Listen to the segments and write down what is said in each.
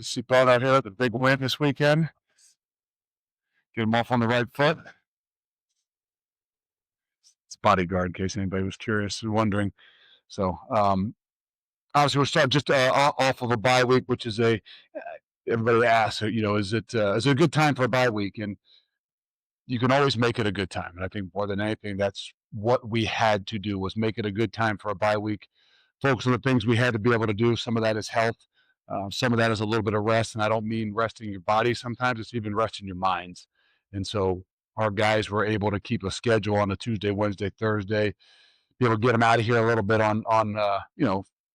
See Bone out here with the big win this weekend. Get him off on the right foot. It's bodyguard, in case anybody was curious and wondering. So, obviously, we're starting just off of a bye week, which is everybody asks, is it a good time for a bye week? And you can always make it a good time. And I think more than anything, that's what we had to do, was make it a good time for a bye week. Focus on the things we had to be able to do. Some of that is health. Some of that is a little bit of rest. And I don't mean resting your body. Sometimes it's even resting your minds. And so our guys were able to keep a schedule on a Tuesday, Wednesday, Thursday, be able to get them out of here a little bit on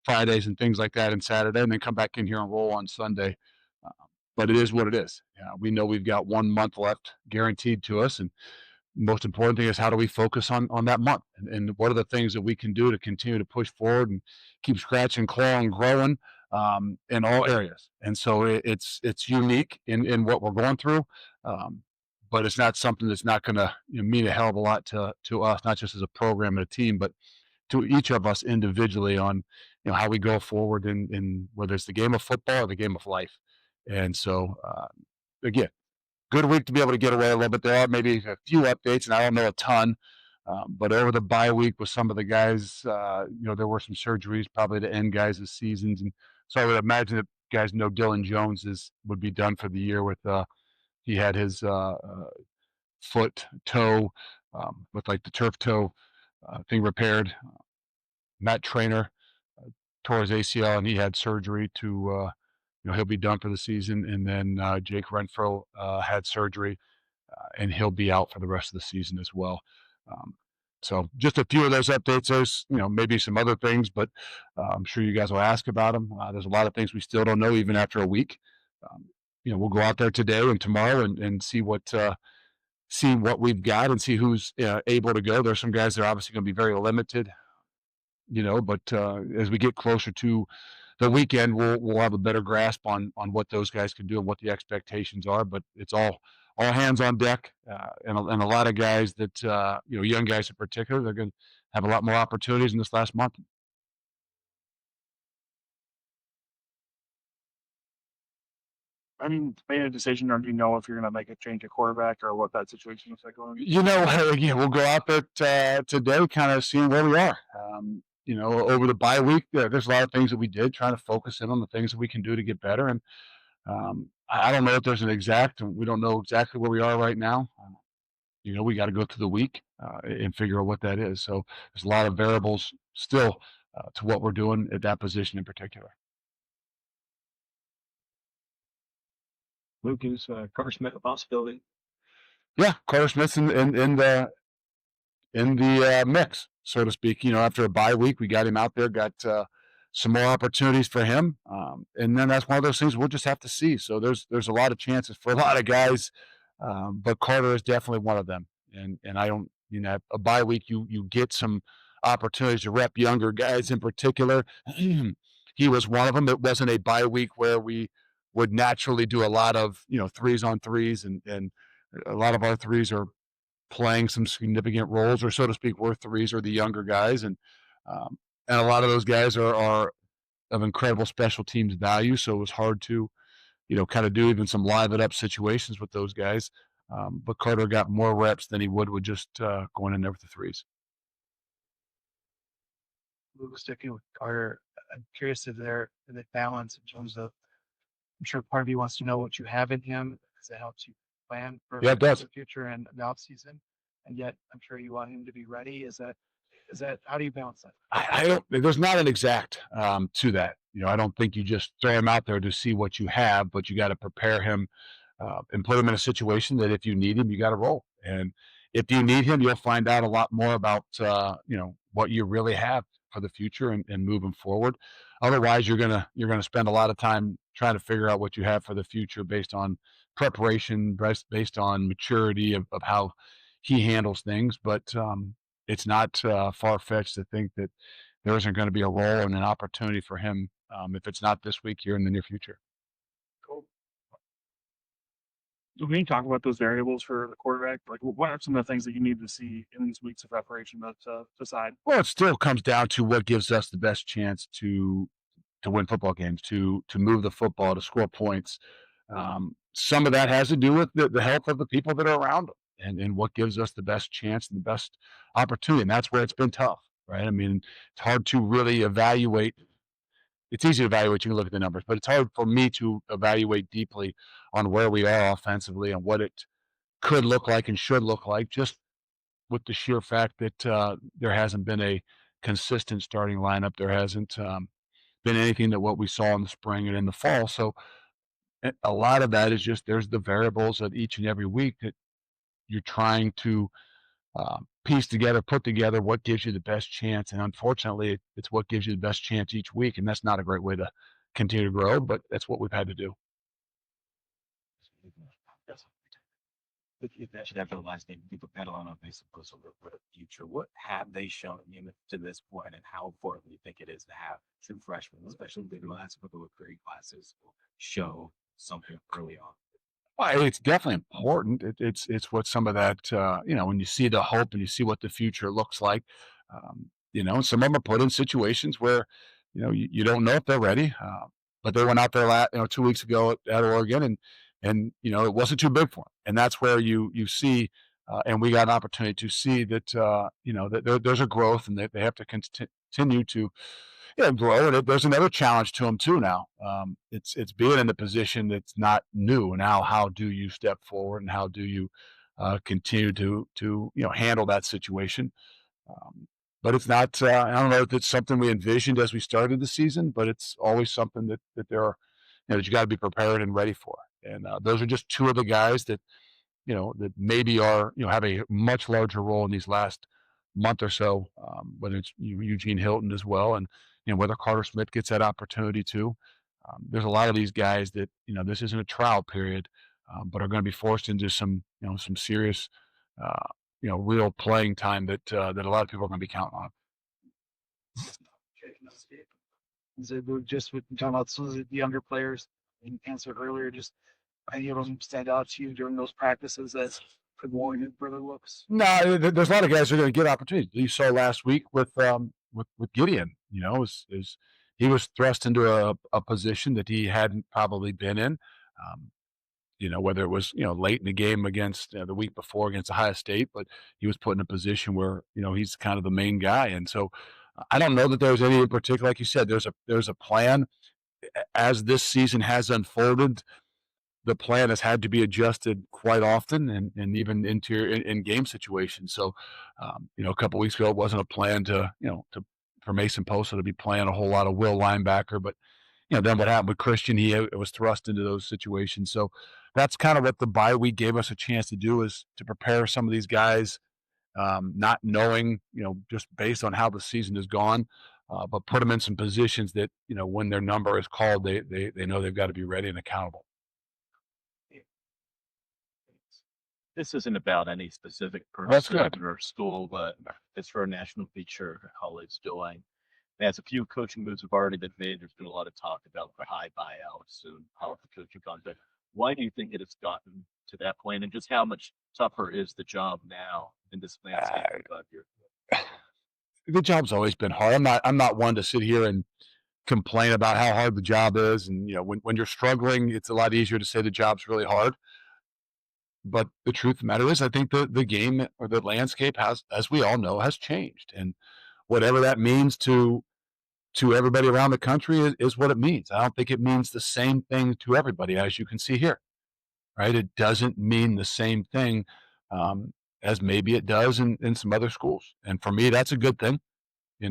Fridays and things like that, and Saturday, and then come back in here and roll on Sunday. Uh, but it is what it is. We know we've got 1 month left guaranteed to us, and most important thing is, how do we focus on that month, and what are the things that we can do to continue to push forward and keep scratching, clawing, growing in all areas. And so it's unique in what we're going through, but it's not something that's not going to mean a hell of a lot to us, not just as a program and a team, but to each of us individually, on how we go forward in whether it's the game of football or the game of life. And so again, good week to be able to get away a little bit. There are maybe a few updates, and I don't know a ton. But over the bye week with some of the guys, there were some surgeries probably to end guys' seasons. And so I would imagine that guys know Dylan Jones would be done for the year with he had his foot, toe, with like the turf toe thing repaired. Matt Trainer tore his ACL, and he had surgery to he'll be done for the season. And then Jake Renfro had surgery, and he'll be out for the rest of the season as well. So just a few of those updates. There's maybe some other things, but I'm sure you guys will ask about them. There's a lot of things we still don't know even after a week. We'll go out there today and tomorrow and see what we've got, and see who's able to go. There's some guys that are obviously going to be very limited, but as we get closer to the weekend, we'll have a better grasp on what those guys can do and what the expectations are. But it's all hands on deck, and a lot of guys that young guys in particular, they're going to have a lot more opportunities in this last month. I mean, made a decision, or do you know if you're going to make a change at quarterback or what that situation looks like going? Again, we'll go out there today, kind of seeing where we are. Over the bye week, there's a lot of things that we did, trying to focus in on the things that we can do to get better. And I don't know if there's we don't know exactly where we are right now. We got to go through the week and figure out what that is. So there's a lot of variables still to what we're doing at that position in particular. Luke, is Carter Smith a possibility? Yeah, Carter Smith's in the mix, so to speak. After a bye week, we got him out there, got some more opportunities for him, and then that's one of those things we'll just have to see. So there's a lot of chances for a lot of guys, but Carter is definitely one of them. And I don't, a bye week, you get some opportunities to rep younger guys in particular. He was one of them. It wasn't a bye week where we would naturally do a lot of 3s on 3s, and a lot of our 3s are playing some significant roles, or so to speak, we're 3s are the younger guys, and a lot of those guys are of incredible special teams value. So it was hard to kind of do even some live it up situations with those guys. But Carter got more reps than he would with just going in there with the 3s. Luke, sticking with Carter, I'm curious if the balance in terms of, I'm sure part of you wants to know what you have in him, because it helps you plan for the future and the off season. And yet, I'm sure you want him to be ready. Is that how do you balance that? I don't. There's not an exact to that. I don't think you just throw him out there to see what you have, but you got to prepare him and put him in a situation that if you need him, you got to roll. And if you need him, you'll find out a lot more about what you really have for the future and moving forward. Otherwise, you're gonna spend a lot of time trying to figure out what you have for the future based on preparation, based on maturity of how he handles things. But it's not far-fetched to think that there isn't going to be a role and an opportunity for him if it's not this week, here in the near future. Cool. Can you talk about those variables for the quarterback? Like, what are some of the things that you need to see in these weeks of preparation to decide? Well, it still comes down to what gives us the best chance to to win football games, to move the football, to score points. Some of that has to do with the health of the people that are around them and what gives us the best chance and the best opportunity. And that's where it's been tough, right? I mean, it's hard to really evaluate. It's easy to evaluate. You can look at the numbers, but it's hard for me to evaluate deeply on where we are offensively and what it could look like and should look like, just with the sheer fact that there hasn't been a consistent starting lineup. There hasn't been anything that what we saw in the spring and in the fall. So a lot of that is just there's the variables of each and every week that you're trying to piece together, put together what gives you the best chance. And unfortunately, it's what gives you the best chance each week. And that's not a great way to continue to grow, but that's what we've had to do. But you mentioned after the last game, people pedal on a basic puzzle for the future. What have they shown you to this point, and how important do you think it is to have true freshmen, especially the last couple of grade classes, show something early on? Well, it's definitely important. It's what some of that when you see the hope and you see what the future looks like. Some of them are put in situations where you don't know if they're ready. But they went out there 2 weeks ago at Oregon, and it wasn't too big for them. And that's where you see, and we got an opportunity to see that that there's a growth, and they have to continue to grow. And there's another challenge to them too now. It's being in the position that's not new. Now, how do you step forward, and how do you continue to handle that situation? Um, but it's not. I don't know if it's something we envisioned as we started the season, but it's always something that there are, that you got to be prepared and ready for. And those are just two of the guys that maybe are, have a much larger role in these last month or so, whether it's Eugene Hilton as well, and whether Carter Smith gets that opportunity too. There's a lot of these guys that this isn't a trial period, but are going to be forced into some serious, uh, real playing time that a lot of people are going to be counting on. So we're just talking about some of the younger players and answered earlier, just any of them stand out to you during those practices that could warrant further looks? No, there's a lot of guys who are going to get opportunities. You saw last week with Gideon. Is he was thrust into a position that he hadn't probably been in. Um, whether it was late in the game against the week before against Ohio State, but he was put in a position where he's kind of the main guy. And so I don't know that there's any in particular. Like you said, there's a plan as this season has unfolded. The plan has had to be adjusted quite often, and even in game situations. So, a couple weeks ago, it wasn't a plan for Mason Posa to be playing a whole lot of will linebacker, but then what happened with Christian, he was thrust into those situations. So that's kind of what the bye week gave us a chance to do, is to prepare some of these guys, not knowing, just based on how the season has gone, but put them in some positions that, when their number is called, they know they've got to be ready and accountable. This isn't about any specific That's person good. or school, but it's for a national feature, how it's doing. As a few coaching moves have already been made, there's been a lot of talk about the high buyouts and how the coaching contract. Why do you think it has gotten to that point, and just how much tougher is the job now in this landscape Uh, of 5 years? the job's always been hard. I'm not one to sit here and complain about how hard the job is. And when you're struggling, it's a lot easier to say the job's really hard. But the truth of the matter is, I think the game or the landscape has, as we all know, has changed. And whatever that means to everybody around the country is what it means. I don't think it means the same thing to everybody, as you can see here, right? It doesn't mean the same thing as maybe it does in some other schools. And for me, that's a good thing. I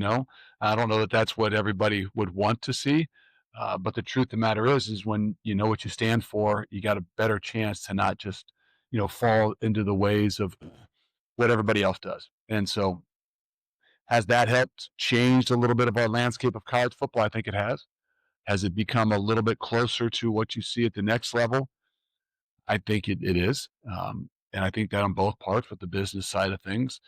don't know that that's what everybody would want to see. But the truth of the matter is when you know what you stand for, you got a better chance to not just, fall into the ways of what everybody else does. And so has that helped change a little bit of our landscape of college football? I think it has. Has it become a little bit closer to what you see at the next level? I think it is. And I think that on both parts, with the business side of things,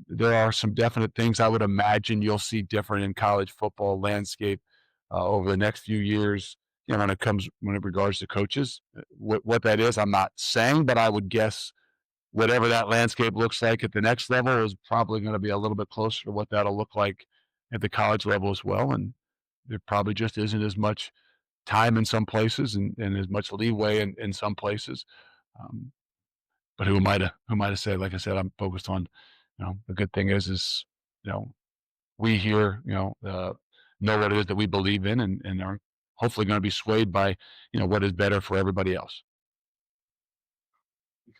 there are some definite things I would imagine you'll see different in college football landscape over the next few years. When it regards to coaches, what that is, I'm not saying, but I would guess whatever that landscape looks like at the next level is probably going to be a little bit closer to what that'll look like at the college level as well. And there probably just isn't as much time in some places and as much leeway in some places. Um, but who am I to say? Like I said, I'm focused on, the good thing is, you know, we here, know what it is that we believe in and are hopefully going to be swayed by, what is better for everybody else.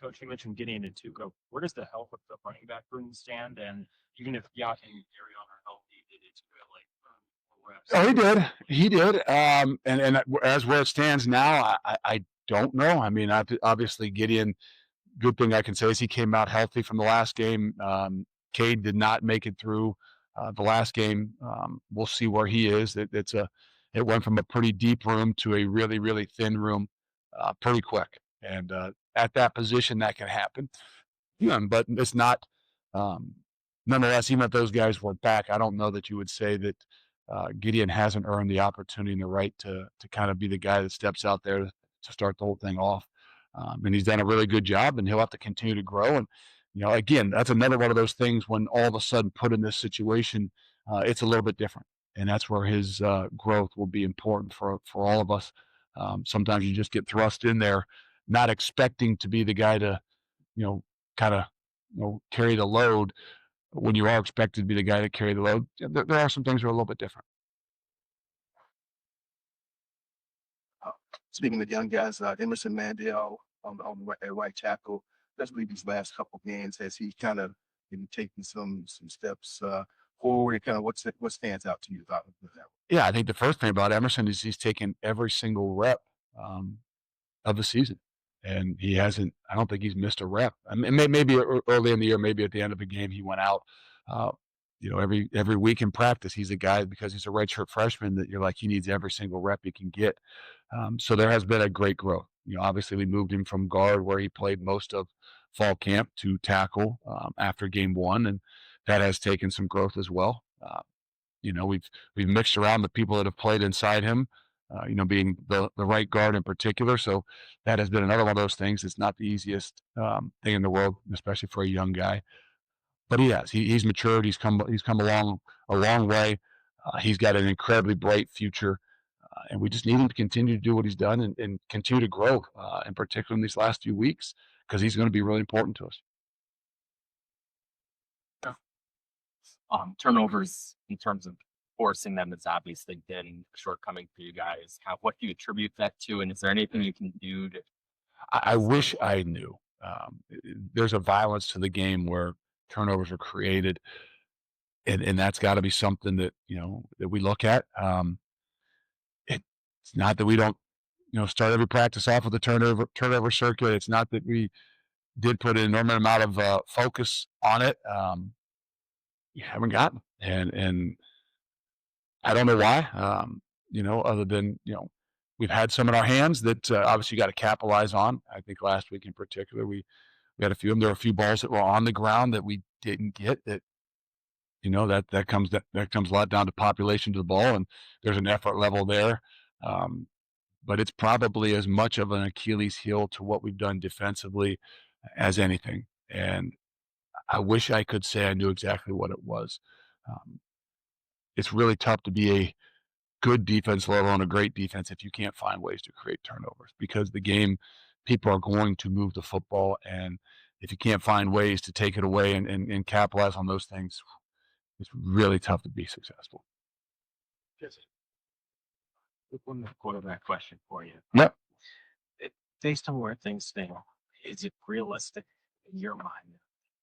Coach, you mentioned getting into go. Where does the health of the running back room stand? And even if Yacht and Arion are healthy, did it like more reps? Oh, he did. He did. And as where it stands now, I don't know. I mean, obviously Gideon, good thing I can say is he came out healthy from the last game. Cade did not make it through the last game. We'll see where he is. It went from a pretty deep room to a really, really thin room pretty quick. And at that position, that can happen. Yeah, but it's not. Um, Nonetheless, even if those guys were back, I don't know that you would say that Gideon hasn't earned the opportunity and the right to kind of be the guy that steps out there to start the whole thing off. And he's done a really good job, and he'll have to continue to grow. And again, that's another one of those things when all of a sudden put in this situation, it's a little bit different, and that's where his growth will be important for all of us. Sometimes you just get thrust in there, not expecting to be the guy to you know, kind of, carry the load when you are expected to be the guy to carry the load. Yeah, there are some things that are a little bit different. Speaking of young guys, Emerson Mandel at right tackle, especially these last couple games, has he kind of been taking some steps forward? Kind of what stands out to you about that? Yeah, I think the first thing about Emerson is he's taken every single rep um, of the season, and he hasn't. I don't think he's missed a rep. I mean, maybe early in the year, maybe at the end of a game, he went out. Uh, every week in practice, he's a guy because he's a redshirt freshman that you're like he needs every single rep he can get. So there has been a great growth. Obviously we moved him from guard where he played most of fall camp to tackle after game one, and that has taken some growth as well. We've mixed around the people that have played inside him, being the right guard in particular. So that has been another one of those things. It's not the easiest thing in the world, especially for a young guy. But he has. He's matured. He's come along a long way. He's got an incredibly bright future, and we just need him to continue to do what he's done and continue to grow, in particular in these last few weeks, because he's going to be really important to us. Turnovers in terms of forcing them has obviously been a shortcoming for you guys. What do you attribute that to? And is there anything you can do to? I wish I knew. There's a violence to the game where turnovers are created, and that's got to be something that that we look at. It's not that we don't start every practice off with a turnover circuit. It's not that we did put an enormous amount of focus on it. You haven't gotten, and I don't know why. Other than we've had some in our hands that obviously you got to capitalize on. I think last week in particular, we had a few of them. There were a few balls that were on the ground that we didn't get. That comes a lot down to population to the ball, and there's an effort level there. But it's probably as much of an Achilles heel to what we've done defensively as anything. And I wish I could say I knew exactly what it was. It's really tough to be a good defense level and a great defense if you can't find ways to create turnovers, because the game, people are going to move the football, and if you can't find ways to take it away and capitalize on those things, it's really tough to be successful. One quarterback question for you. Yep. Based on where things stand, is it realistic in your mind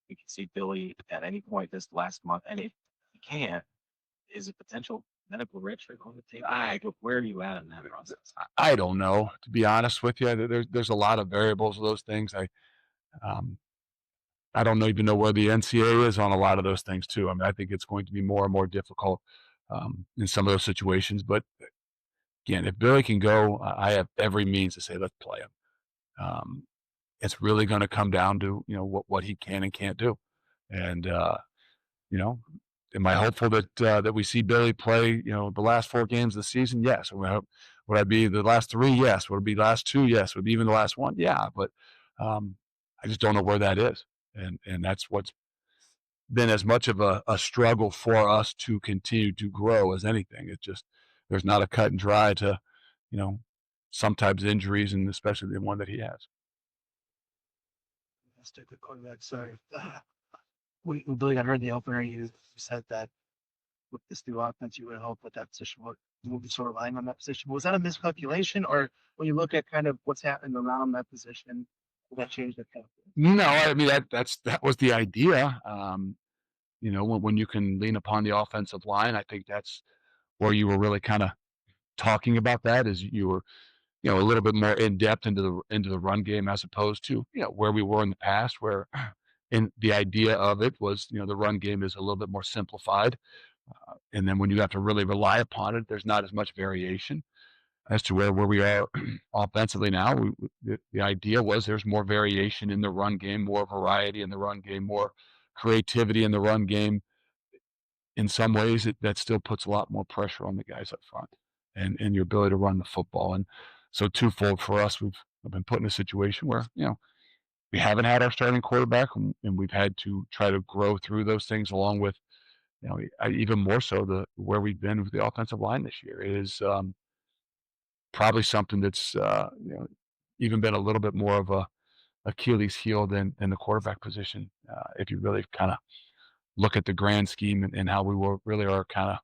you can see Billy at any point this last month? And if you can't, is it potential medical risk on the table? Where are you at in that process? I don't know, to be honest with you. There's a lot of variables of those things. I don't even know where the NCAA is on a lot of those things too. I mean, I think it's going to be more and more difficult in some of those situations. But again, if Billy can go, I have every means to say let's play him. It's really going to come down to what he can and can't do, and am I hopeful that we see Billy play the last 4 games of the season? Yes. Would I be the last 3? Yes. Would it be the last 2? Yes. Would it be even the last 1? Yeah. But I just don't know where that is, and that's what's been as much of a struggle for us to continue to grow as anything. It's just there's not a cut and dry to, you know, sometimes injuries and especially the one that he has. Let's take the quarterback. Sorry. Billy, I heard the opener. You said that with this new offense, you would hope that that position would move sort of line on that position. Was that a miscalculation, or when you look at kind of what's happening around that position, will that change the calculus? No, I mean that was the idea. You know, when you can lean upon the offensive line, I think that's where you were really kind of talking about that is you were, you know, a little bit more in depth into the run game as opposed to, you know, where we were in the past where and the idea of it was, you know, the run game is a little bit more simplified. And then when you have to really rely upon it, there's not as much variation as to where we are offensively now. The idea was there's more variation in the run game, more variety in the run game, more creativity in the run game. In some ways, that still puts a lot more pressure on the guys up front and your ability to run the football. And so twofold for us, we've been put in a situation where, you know, we haven't had our starting quarterback and we've had to try to grow through those things along with, you know, even more so where we've been with the offensive line this year is probably something that's, you know, even been a little bit more of a Achilles heel than the quarterback position. If you really kind of look at the grand scheme and how we really are kind of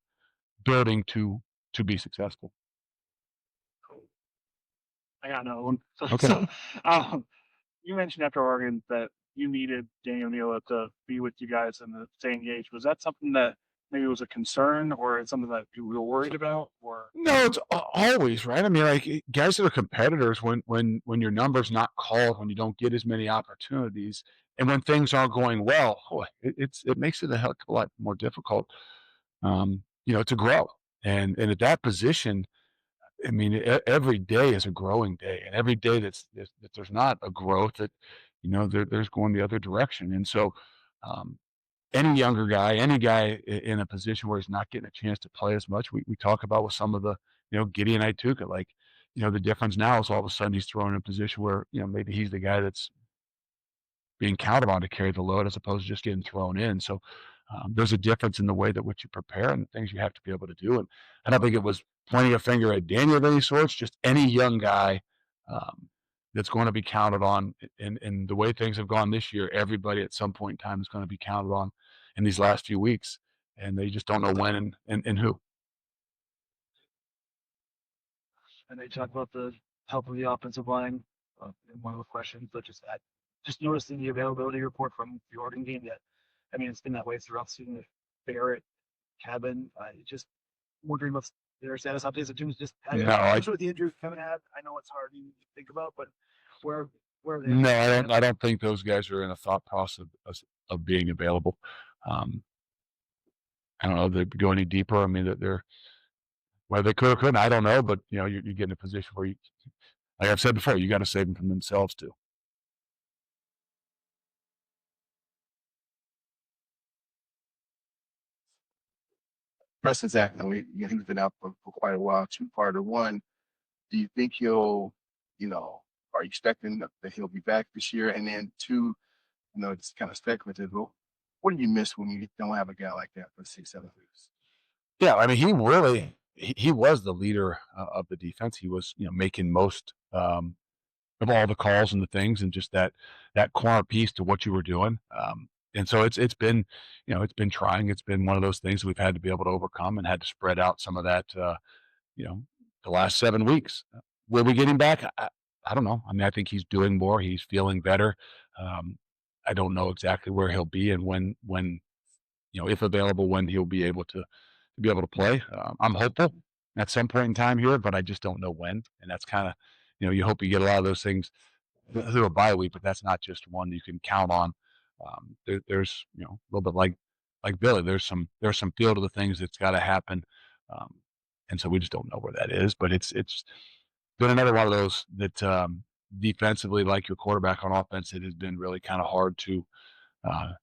building to be successful. I got another one. Okay. You mentioned after Oregon that you needed Daniel Neal to be with you guys and to stay engaged. Was that something that maybe was a concern, or it's something that you were worried about, or? No, it's always right. I mean, like guys that are competitors, when your number's not called, when you don't get as many opportunities, and when things aren't going well, boy, it makes it a heck of a lot more difficult, you know, to grow. And at that position, I mean, every day is a growing day, and every day that there's not a growth, that you know there's going the other direction. And so, um, any younger guy, any guy in a position where he's not getting a chance to play as much, we talk about with some of the, you know, Gideon Ituka, like, you know, the difference now is all of a sudden he's thrown in a position where, you know, maybe he's the guy that's being counted on to carry the load as opposed to just getting thrown in. So there's a difference in the way that which you prepare and the things you have to be able to do. And I don't think it was pointing a finger at Daniel of any sorts, just any young guy that's going to be counted on. And the way things have gone this year, everybody at some point in time is going to be counted on in these last few weeks. And they just don't know when and who. And they talk about the help of the offensive line in one of the questions, but just noticing the availability report from the Oregon game that, I mean, it's been that way throughout the season. Barrett, Cabin, just wondering what's their status updates. It just especially with the injury Kevin had. I know it's hard to think about, but where are they? No, I don't think those guys are in a thought process of being available. I don't know if they go any deeper. I mean, they're whether they could or couldn't, I don't know. But you know, you get in a position where you, like I've said before, you got to save them from themselves too. Preston Zach, he's been out for quite a while. Two-parter. One, do you think he'll, you know, are you expecting that he'll be back this year? And then two, you know, it's kind of speculative. But what do you miss when you don't have a guy like that for 6-7 weeks? Yeah, I mean, he was the leader of the defense. He was, you know, making most of all the calls and the things, and just that corner piece to what you were doing. And so it's been, you know, it's been trying. It's been one of those things we've had to be able to overcome and had to spread out some of that, you know, the last 7 weeks. Will we get him back? I don't know. I mean, I think he's doing more. He's feeling better. I don't know exactly where he'll be and when you know, if available, when he'll be able to play. I'm hopeful at some point in time here, but I just don't know when. And that's kind of, you know, you hope you get a lot of those things through a bye week, but that's not just one you can count on. There's, you know, a little bit like Billy. There's some feel to the things that's got to happen, and so we just don't know where that is. But it's been another one of those that defensively, like your quarterback on offense, it has been really kind of hard uh,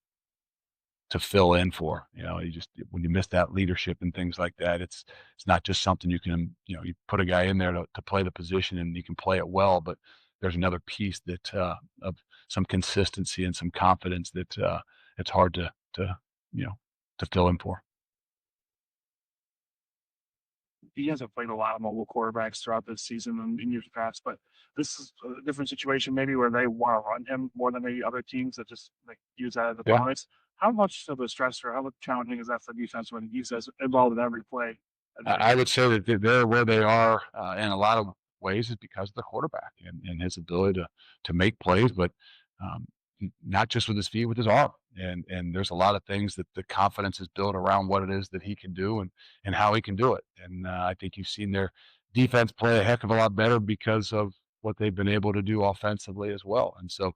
to fill in for. You know, you just when you miss that leadership and things like that, it's not just something you can, you know, you put a guy in there to play the position and you can play it well, but there's another piece that of some consistency and some confidence that it's hard to you know to fill in for. he hasn't played a lot of mobile quarterbacks throughout this season and in years past, but this is a different situation maybe where they want to run him more than maybe other teams that just like use that as a bonus. How much of a stressor, how challenging is that for defense when he's involved in every play? I would say that they're where they are in a lot of ways is because of the quarterback and his ability to make plays, but um, not just with his feet, with his arm. And there's a lot of things that the confidence is built around what it is that he can do and how he can do it. And I think you've seen their defense play a heck of a lot better because of what they've been able to do offensively as well. And so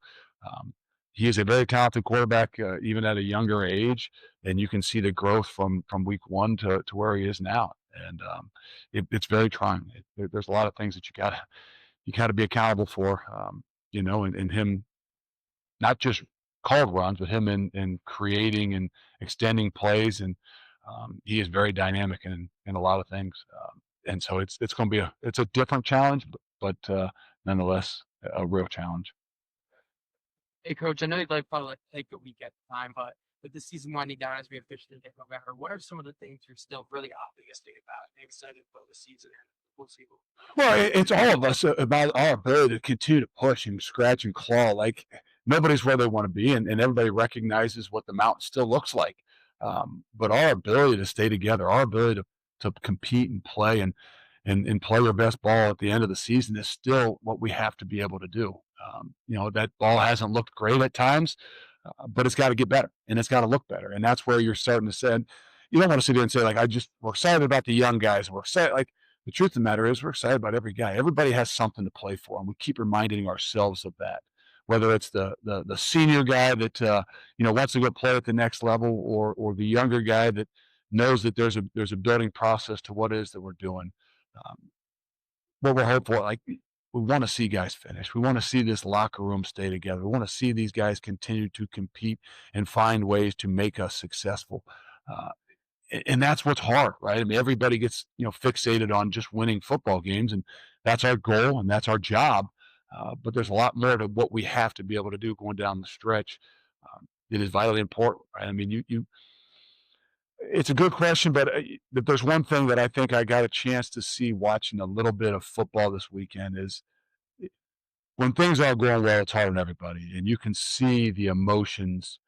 um, he is a very talented quarterback, even at a younger age, and you can see the growth from week one to where he is now. And it's very trying. There's a lot of things that you gotta be accountable for, and him not just called runs, but him in creating and extending plays, and he is very dynamic in a lot of things. And so it's going to be it's a different challenge, but nonetheless a real challenge. Hey, coach, I know you'd like probably like take a week at a time, but with the season winding down as we officially get November, what are some of the things you're still really optimistic about and excited about the season? And we'll see. Well, it's all of us about our ability to continue to push and scratch and claw. Like nobody's where they want to be, and everybody recognizes what the mountain still looks like. But our ability to stay together, our ability to compete and play and play your best ball at the end of the season is still what we have to be able to do. That ball hasn't looked great at times, but it's got to get better and it's got to look better. And that's where you're starting to say, you don't want to sit there and say, like, we're excited about the young guys. We're excited. Like, the truth of the matter is we're excited about every guy. Everybody has something to play for, and we keep reminding ourselves of that. Whether it's the senior guy that wants to go play at the next level, or the younger guy that knows that there's a building process to what it is that we're doing. What we're hopeful, like we want to see guys finish. We want to see this locker room stay together. We want to see these guys continue to compete and find ways to make us successful. And that's what's hard, right? I mean, everybody gets fixated on just winning football games, and that's our goal and that's our job. But there's a lot more to what we have to be able to do going down the stretch. It is vitally important, right? I mean, you. It's a good question, but there's one thing that I think I got a chance to see watching a little bit of football this weekend is when things are going well, it's hard on everybody, and you can see the emotions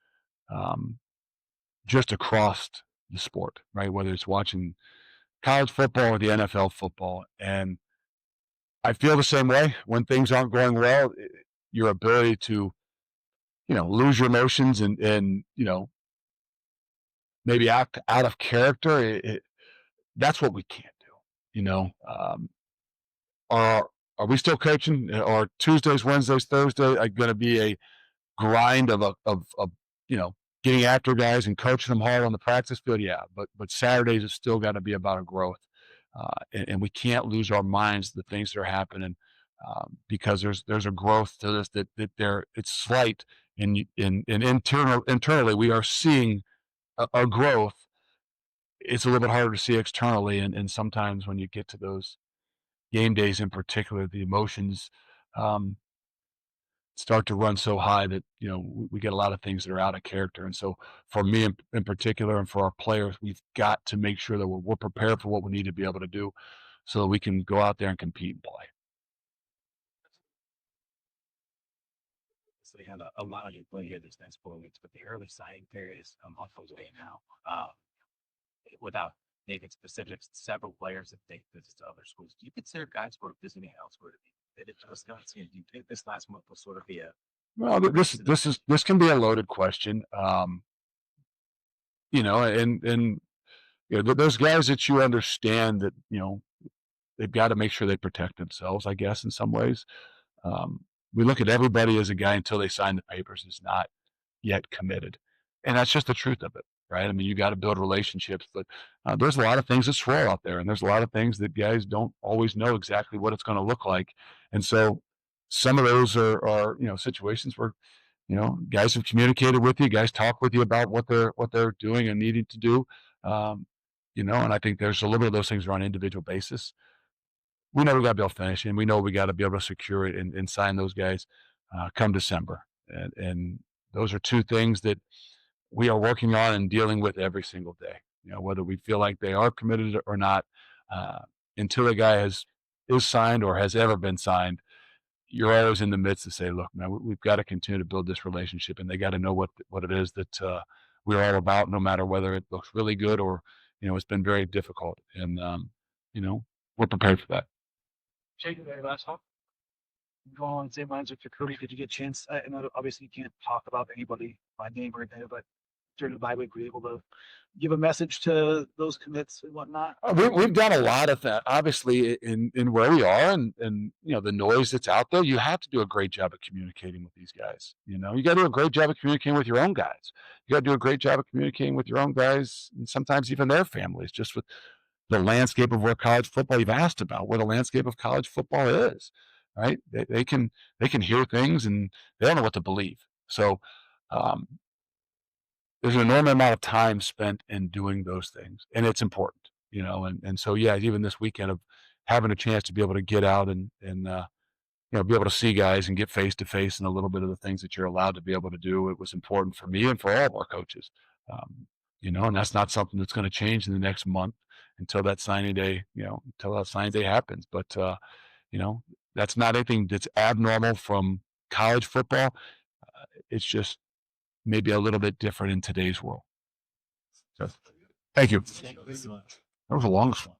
just across the sport, right? Whether it's watching college football or the NFL football. And I feel the same way when things aren't going well. Your ability to, lose your emotions and maybe act out of character, that's what we can't do. Are we still coaching? Are Tuesdays, Wednesdays, Thursdays going to be a grind of getting after guys and coaching them hard on the practice field? Yeah, but Saturdays has still got to be about a growth, and we can't lose our minds the things that are happening because there's a growth to this that it's slight, and internally we are seeing a growth. It's a little bit harder to see externally, and sometimes when you get to those game days in particular, the emotions start to run so high that we get a lot of things that are out of character. And so for me in particular, and for our players, we've got to make sure that we're prepared for what we need to be able to do so that we can go out there and compete and play. So they had a lot of you play here this next 4 weeks, but the early signing period is off the way now. Without naming specifics, several players have taken visits to other schools. Do you consider guys who are visiting elsewhere to be fitted to Wisconsin? Do you think this last month will sort of be a well? This can be a loaded question. Those guys that you understand that they've got to make sure they protect themselves, I guess, in some ways. We look at everybody as a guy until they sign the papers is not yet committed, and that's just the truth of it, right? I mean, you got to build relationships, but there's a lot of things that swirl out there, and there's a lot of things that guys don't always know exactly what it's going to look like, and so some of those are situations where guys have communicated with you, guys talk with you about what they're doing and needing to do, and I think there's a little bit of those things are on an individual basis. We know we got to be able to finish, and we know we got to be able to secure it and sign those guys come December. And those are two things that we are working on and dealing with every single day. Whether we feel like they are committed or not, until a guy is signed or has ever been signed, you're always in the midst to say, look, man, we've got to continue to build this relationship, and they got to know what it is that we're all about, no matter whether it looks really good or, it's been very difficult. And, we're prepared for that. Jake, last one. Going on the same lines with Cody, did you get a chance? I know obviously you can't talk about anybody by name or anything, but during the bye week, were you able to give a message to those commits and whatnot? We've done a lot of that, obviously, in where we are, and the noise that's out there. You have to do a great job of communicating with these guys. You got to do a great job of communicating with your own guys. You got to do a great job of communicating with your own guys, and sometimes even their families, just with the landscape of where college football. You've asked about where the landscape of college football is, right? They can hear things and they don't know what to believe. So there's an enormous amount of time spent in doing those things, and it's important, and so, yeah, even this weekend of having a chance to be able to get out and be able to see guys and get face to face and a little bit of the things that you're allowed to be able to do. It was important for me and for all of our coaches, and that's not something that's going to change in the next month until that signing day, happens. But, that's not anything that's abnormal from college football. It's just maybe a little bit different in today's world. So, thank you. That was the longest one.